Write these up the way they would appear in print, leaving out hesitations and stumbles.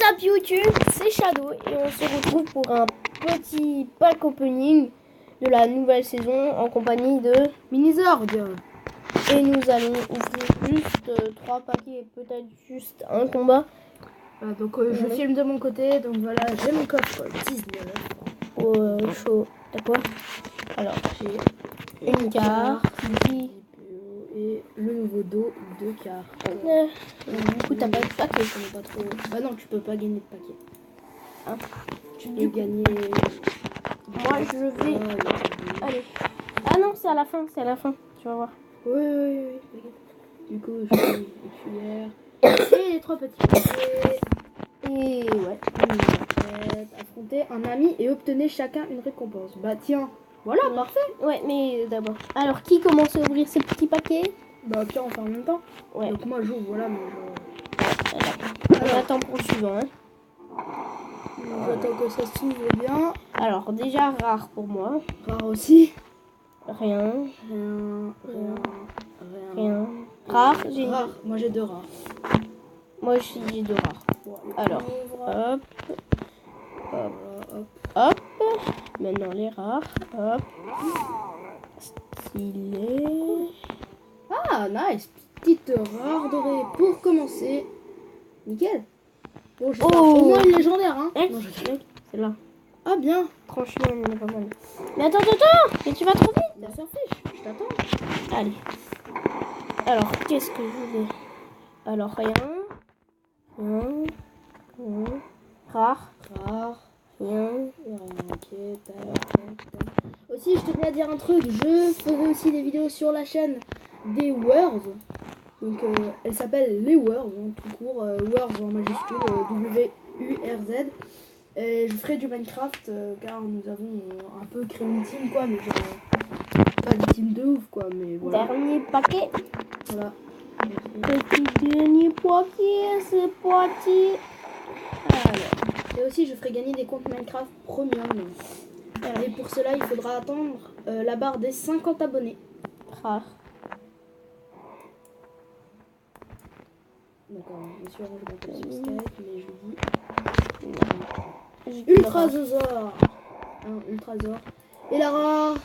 up YouTube, c'est Shadow et on se retrouve pour un petit pack opening de la nouvelle saison en compagnie de Minizord. Et nous allons ouvrir juste 3 paquets et peut-être juste un combat. Voilà, donc je filme de mon côté, donc voilà, j'ai mon coffre 19. Chaud, t'as quoi? Alors j'ai une carte et le nouveau dos, 2 cartes. Du coup t'as pas de paquet, Je connais pas trop. Bah non, tu peux pas gagner de paquet. Hein? Tu peux gagner. Moi je vais. Allez. Ah non, c'est à la fin, tu vas voir. Oui. Du coup, je fais une cuillère. Et les 3 petits paquets. Et ouais, affronter un ami et obtenez chacun une récompense. Bah tiens, voilà, parfait. Ouais, mais d'abord. Alors, qui commence à ouvrir ces petits paquets? Bah tiens, on fait en même temps. Ouais. Donc moi j'ouvre, voilà, mais on attend pour le suivant, hein. J'attends que ça s'ouvre bien. Alors, déjà rare pour moi. Rare aussi. Rien. Rien. Rare, j'ai rare. Moi j'ai 2 rares. Moi aussi j'ai 2 rares. Bon, alors, hop. Maintenant les rares. Hop. Stylé. Ah, nice. Petite rare dorée pour commencer. Nickel. Bon, j'ai au moins une légendaire, hein. Non, c'est là. Ah, bien. Franchement, on est pas mal. Mais attends. Mais tu vas trop vite. La surfiche, je t'attends. Allez. Alors, qu'est-ce que je vais... Alors, rien. Rare. Rien. Ok, aussi, je tenais à dire un truc. Je ferai aussi des vidéos sur la chaîne des Words. Donc, elle s'appelle les Words, hein, tout court. Words en majuscule, WURZ. Et je ferai du Minecraft car nous avons un peu créé une team, quoi. Mais genre, pas une team de ouf, quoi. Mais voilà. Dernier paquet. Voilà. Petit dernier paquet, c'est parti. Alors, et aussi, je ferai gagner des comptes Minecraft Premium. Et pour cela, il faudra attendre la barre des 50 abonnés. Rare. D'accord, bien sûr, je m'appelle sur Skype, mais je dis Ultrazosaur. Ultrasaur. Et la rare.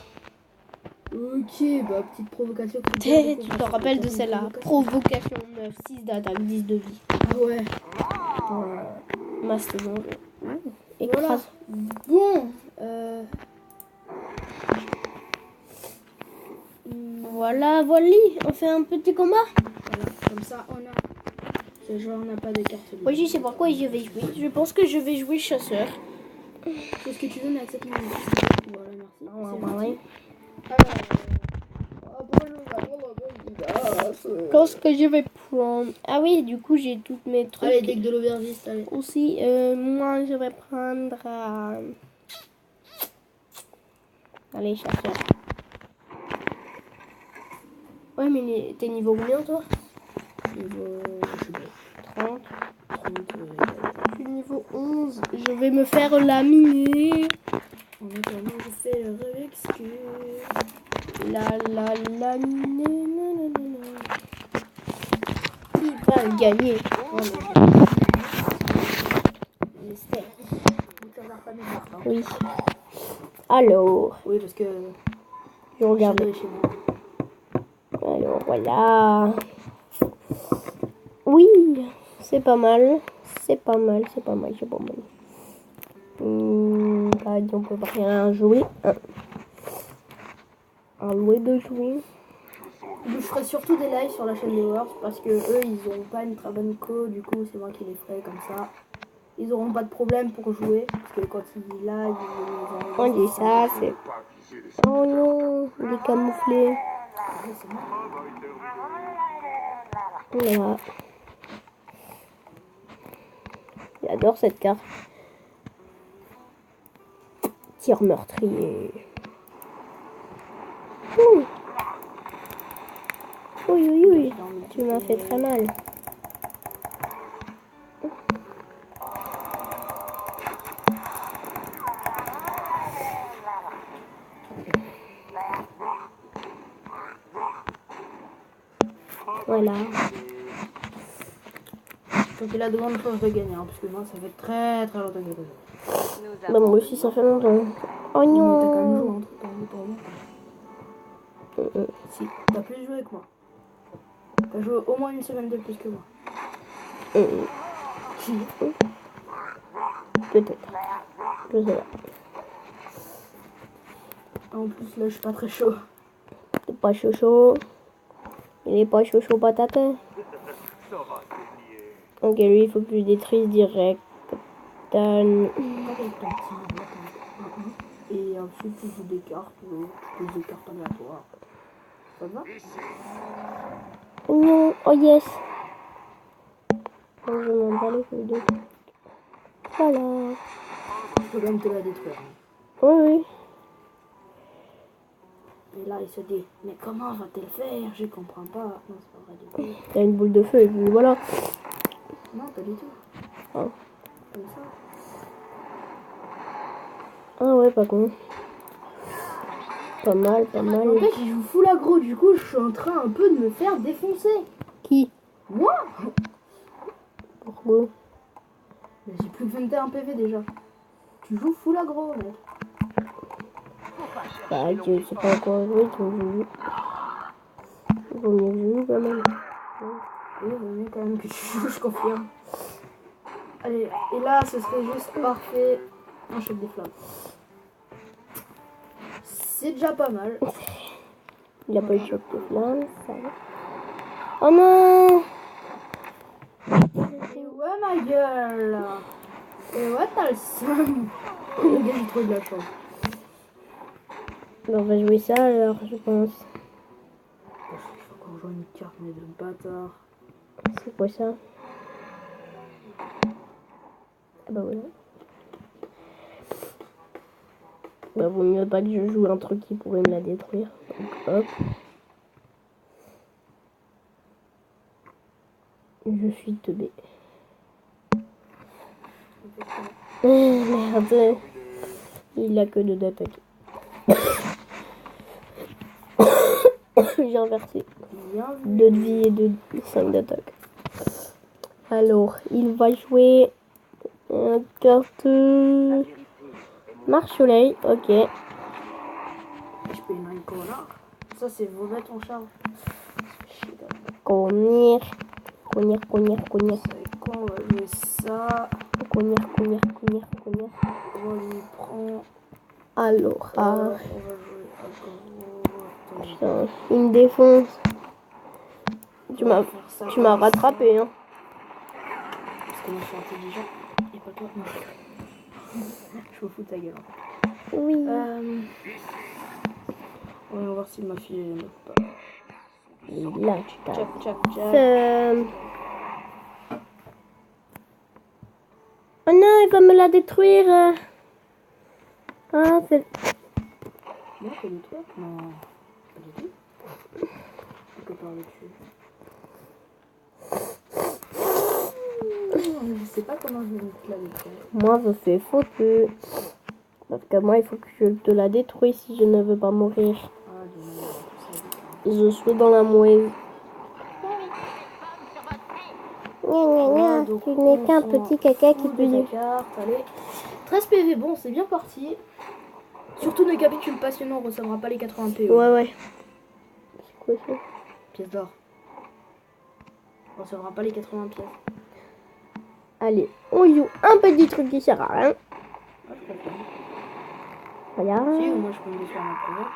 Ok, bah petite provocation. Tu te rappelles de celle-là? Provocation 9, 6 d'attaque, 10 de vie. Ah ouais. Mastodon. Écrase. Bon. Voilà. On fait un petit combat. Voilà, comme ça on a. Ce genre n'a pas de carte. Oui, je sais pas quoi je vais jouer. Je pense que je vais jouer chasseur. C'est ce que tu veux, mais accepte mon. Voilà, merci. Qu'est-ce que je vais prendre? Ah oui, du coup, j'ai toutes mes trucs. Allez, deck de l'aubergiste, allez. Aussi, moi, je vais prendre... Allez, chasseur. Ouais, mais t'es niveau combien, toi? Niveau... 30. Je suis niveau 11. Je vais me faire laminer. En attendant, je fais le réexcuse. Laminer. Qui va gagner? Oui. Alors. Oui, parce que... Je regarde. Alors, voilà. Oui, c'est pas mal. Par exemple, on peut rien jouer. Un louer de jouer. Je ferai surtout des lives sur la chaîne des Words parce que eux, ils n'ont pas une très bonne co. Du coup, c'est moi qui les ferai comme ça. Ils n'auront pas de problème pour jouer. Parce que quand ils live, on dit ça, c'est... Oh non, il est camouflé. Voilà. J'adore cette carte. Tir meurtrier. Oui. Tu m'as fait très mal. Voilà. faut qu'il a de grandes chances de gagner, hein, parce que moi, ça fait très très longtemps que j'ai pas joué. Bah, moi aussi, ça fait longtemps. Oh Mais t'as quand même joué non. un truc, hein, pour moi. Si, t'as plus joué que moi. T'as joué au moins une semaine de plus que moi. Si. Peut-être. Je sais pas. En plus, là, je suis pas très chaud. T'es pas chaud chaud. Il est pas chaud chaud patate. Ok, lui, il faut que je détruise direct. Dan. Et ensuite, tu joues des cartes, tu poses des cartes aléatoires. Ça va? Non, oh yes. Je m'en bats les couilles de tout. Voilà. Je peux même te la détruire. Oui, oui. Et là, il se dit, mais comment va-t-elle faire? Je comprends pas. Non, c'est pas vrai du tout. Il y a une boule de feu et puis voilà. Non, pas du tout. Ah, Comme ça. ah ouais, pas con. Pas mal, pas mal. En fait, il joue full aggro, du coup, je suis en train un peu de me faire défoncer. Qui? Moi? Pourquoi? Mais j'ai plus que 21 PV déjà. Tu joues full aggro, mec. Bah, je sais pas encore jouer, donc je joue. Il vaut mieux que je joue quand même. Oui, vaut mieux quand même que tu joues, je confirme. Allez, et là, ce serait juste parfait. Un choc des flammes. C'est déjà pas mal. Il a pas eu de choc de flamme, ça va. Oh non! Et ouais, ma gueule. Et ouais, t'as le seum. Le gars, j'ai trop de la chance. Bon, on va jouer ça alors, je pense. Il faut qu'on joue une carte, mais de bâtard. C'est quoi ça? Ah bah voilà. Bah vaut mieux pas que je joue un truc qui pourrait me la détruire. Donc hop. Je suis teubé. Merde. Il a que 2 d'attaque. J'ai inversé. 2 de vie et 5 d'attaque. Alors, il va jouer une carte Marche-Soleil. Ok. Je peux une connard. Ça, c'est vous mettre en charge. Conir. Conir. C'est quand on va jouer ça. Conir. On va lui prendre. Alors, On ah, va jouer aggro. putain, il me défonce. Tu On va m'as faire ça tu m'as comme rattrapé, hein. Parce que moi, je suis intelligent. Et pas toi. Non. Je me fous de ta gueule. Oui. On va voir si ma fille elle aime pas. Et là, Tchac. Oh non, il va me la détruire. Ah, c'est... Non, pas du tout. Non, pas du tout. On peut parler dessus. Je sais pas comment je vais mettre la détruire. Moi, je fais faute. Parce que moi, il faut que je te la détruise si je ne veux pas mourir. Ah, Je suis dans la mouise. donc, Tu n'es qu'un petit caca qui pue pue. carte, allez. 13 PV, bon, c'est bien parti. Surtout ne capitule pas, sinon on recevra pas les 80 PV. Ouais. C'est quoi ça? Pièce d'or. On recevra pas les 80 pièces. Allez, on joue un petit truc qui sert à rien. Ah, je comprends. Voilà. Si, moi je peux me défaire ma première.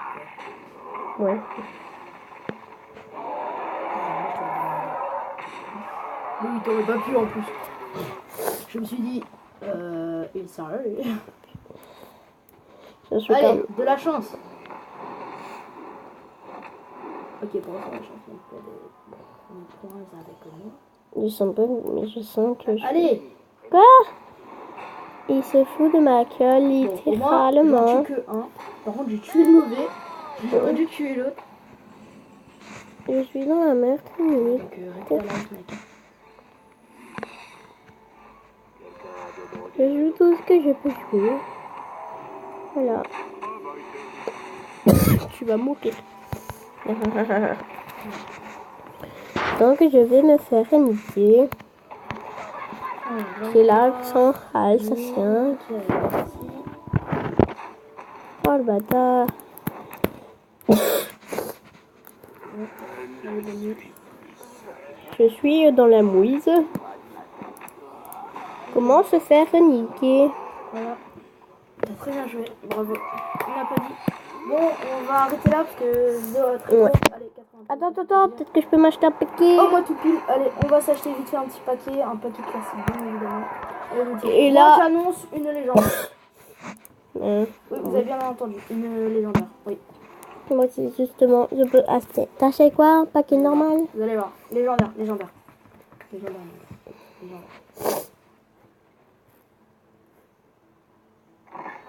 Ouais. Oui, t'aurais pas pu en plus. Je me suis dit, il est sérieux. Je suis Allez, comme... de la chance. Ok, pour l'instant, la chance, on peut des points avec moi. Je sens pas, mais je sens que... Allez. Quoi? Il se fout de ma gueule, littéralement. J'en tue que un. Par contre, j'ai tué le mauvais. J'aurais dû tuer l'autre. Je suis dans la merde. Donc, reste à l'âge, mec. Je joue tout ce que je peux jouer. Voilà. Tu vas mourir. Donc je vais me faire une idée. C'est l'accent alsacien. Oh le bâtard. Je suis dans la mouise. Comment se faire niquer? Voilà. T'as très bien joué. Bravo. On n'a pas dit. Bon, on va arrêter là parce que Ouais. Allez, 80. Attends, peut-être que je peux m'acheter un paquet. Oh, moi tout pile. Allez, on va s'acheter vite fait un petit paquet. Un paquet classique, bien évidemment. Et moi, là- j'annonce une légende. Oui, vous avez bien entendu. Une légendaire. Oui. Moi aussi, justement, je peux acheter. T'achètes quoi? Un paquet normal? Vous allez voir. Légendaire.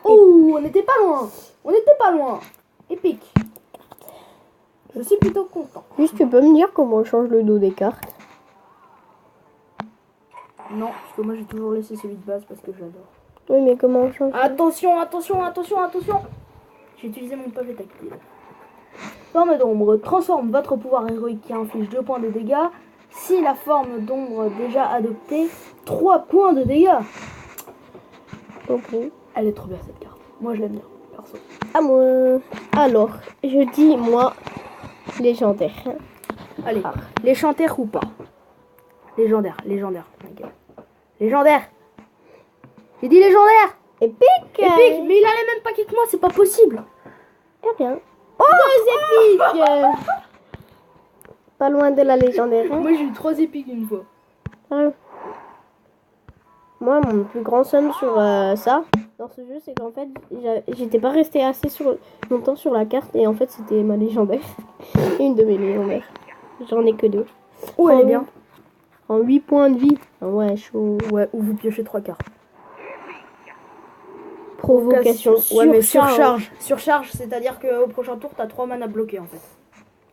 Oh, on n'était pas loin. Épique. Je suis plutôt content. Juste, tu peux me dire comment on change le dos des cartes? Non, parce que moi j'ai toujours laissé celui de base parce que j'adore. Oui, mais comment on change? Attention. J'ai utilisé mon pavé tactile. Forme d'ombre transforme votre pouvoir héroïque qui inflige 2 points de dégâts. Si la forme d'ombre déjà adoptée, 3 points de dégâts. Ok. Elle est trop bien cette carte. Moi je l'aime bien, perso. À moi. Alors, je dis moi légendaire. Allez, légendaire ou pas? Légendaire. Légendaire. J'ai dit légendaire. Épique. Épique, mais il a les mêmes paquets que moi, c'est pas possible. Eh bien. Oh, 2 épiques. Pas loin de la légendaire. Hein. Moi j'ai eu 3 épiques une fois. Moi, mon plus grand somme sur ça, dans ce jeu, c'est qu'en fait, j'étais pas resté assez longtemps sur la carte et en fait, c'était ma légendaire. Une de mes légendaires. J'en ai que 2. Oh, elle est bien. En 8 points de vie. Ah ouais, chaud. Ouais, ou vous piochez 3 cartes. Provocation. Ouais, mais surcharge. Surcharge, c'est-à-dire qu'au prochain tour, t'as 3 mana bloqués en fait.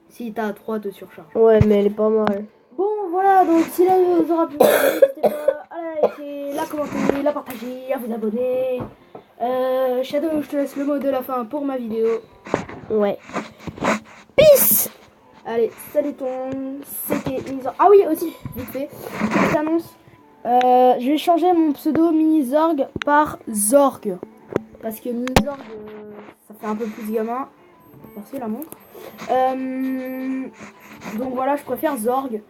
Si t'as 3 de surcharge. Ouais, mais elle est pas mal. Bon, voilà, donc si là vous aura plu, n'hésitez pas à liker, la commenter, la partager, à vous abonner. Shadow, je te laisse le mot de la fin pour ma vidéo. Ouais. Peace. Allez, salut ton. C'était Minizorg. Ah oui, aussi, vite fait, petite annonce. Je vais changer mon pseudo Minizorg par Zorg. Parce que Minizorg, ça fait un peu plus gamin. Merci la montre. Donc voilà, je préfère Zorg.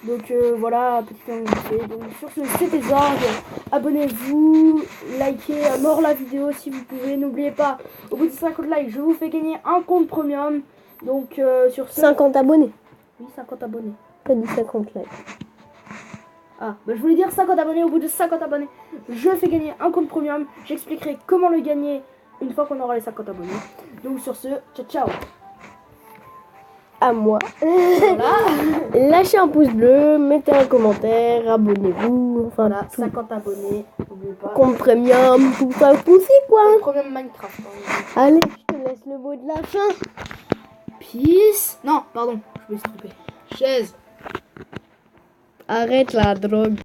Donc voilà, petite annonce. Donc sur ce, c'était Zorg. Abonnez-vous, likez mort la vidéo si vous pouvez. N'oubliez pas, au bout de 50 likes, je vous fais gagner un compte premium. Donc sur ce... 50 abonnés. Oui, 50 abonnés. T'as dit 50 likes. Ah, bah je voulais dire 50 abonnés. Au bout de 50 abonnés, je fais gagner un compte premium. J'expliquerai comment le gagner une fois qu'on aura les 50 abonnés. Donc sur ce, ciao ciao. À moi. Voilà. Lâchez un pouce bleu, mettez un commentaire, abonnez-vous. Enfin, Voilà, tout. 50 abonnés. N'oubliez pas. Compte premium, tout ça aussi quoi. Premium Minecraft. Allez, je te laisse le mot de la fin. Peace. Non, pardon, je me suis trompé. Chaise. Arrête la drogue.